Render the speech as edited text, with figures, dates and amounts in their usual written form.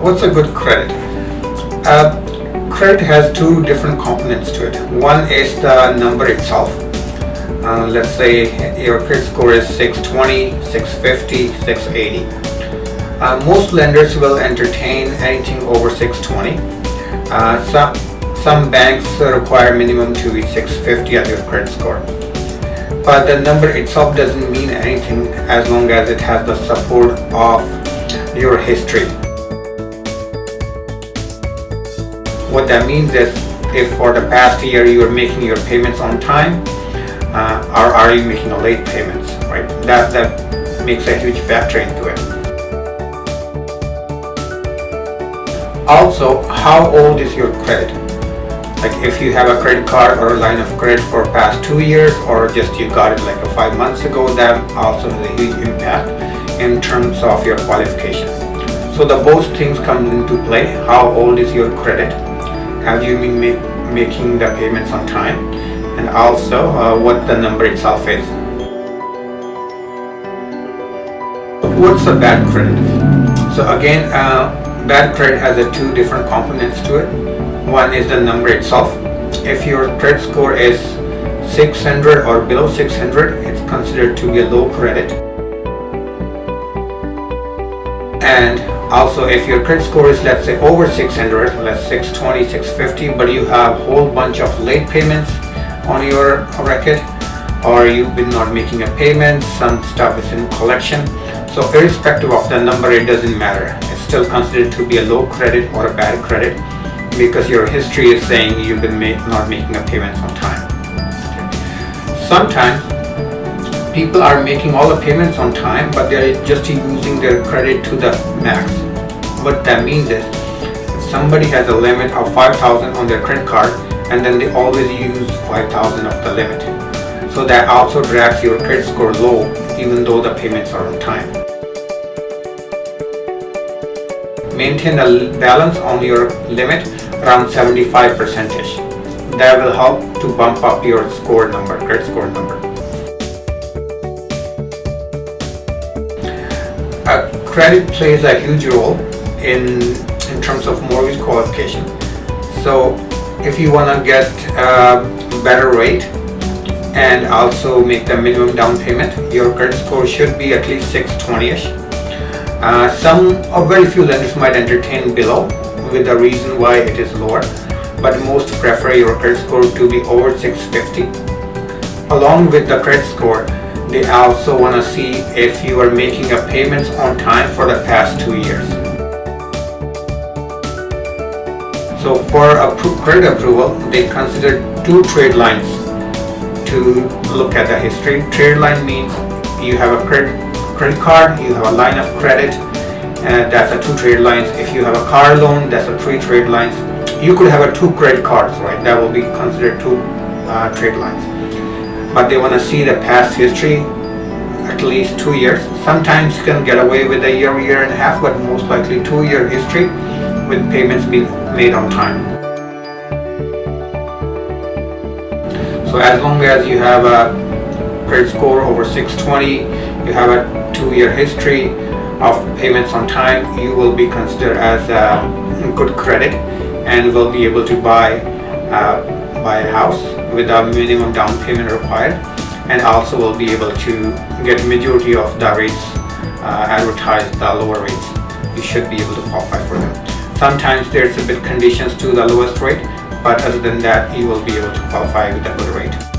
what's a good credit? Credit has two different components to it. One is the number itself. Let's say your credit score is 620, 650, 680. Most lenders will entertain anything over 620. Some banks require minimum to be 650 as your credit score. But the number itself doesn't mean anything as long as it has the support of your history. What that means is if for the past year you are making your payments on time, or are you making a late payments, right? That makes a huge factor into it. Also, how old is your credit? Like if you have a credit card or a line of credit for past 2 years, or just you got it like 5 months ago, that also has a huge impact in terms of your qualification. So both things come into play. How old is your credit? Have you been making the payments on time? And also what the number itself is. What's a bad credit? So again, bad credit has two different components to it. One is the number itself. If your credit score is 600 or below 600, it's considered to be a low credit. And also if your credit score is, let's say, over 600, let's 620, 650, but you have a whole bunch of late payments on your record, or you've been not making a payment, some stuff is in collection. So irrespective of the number, it doesn't matter. It's still considered to be a low credit or a bad credit, because your history is saying you've been not making a payments on time. Sometimes people are making all the payments on time, but they're just using their credit to the max. What that means is if somebody has a limit of 5,000 on their credit card, and then they always use 5,000 of the limit. So that also drags your credit score low, even though the payments are on time. Maintain a balance on your limit around 75%. That will help to bump up your score number, credit score number. Credit plays a huge role in terms of mortgage qualification. So if you want to get a better rate and also make the minimum down payment, your credit score should be at least 620-ish. Some or very few lenders might entertain below with the reason why it is lower, but most prefer your credit score to be over 650. Along with the credit score, they also want to see if you are making a payments on time for the past 2 years. So for credit approval, they consider 2 trade lines to look at the history. Trade line means you have a credit card, you have a line of credit, and that's a 2 trade lines. If you have a car loan, that's a 3 trade lines. You could have 2 credit cards, right? That will be considered 2 trade lines. But they want to see the past history, at least 2 years. Sometimes you can get away with a year and a half, but most likely 2-year history with payments being made on time. So as long as you have a credit score over 620, you have a 2-year history of payments on time, you will be considered as good credit and will be able to buy a house with a minimum down payment required, and also will be able to get majority of the rates advertised, the lower rates. You should be able to qualify for them. Sometimes there's a bit conditions to the lowest rate, but other than that, you will be able to qualify with a good rate.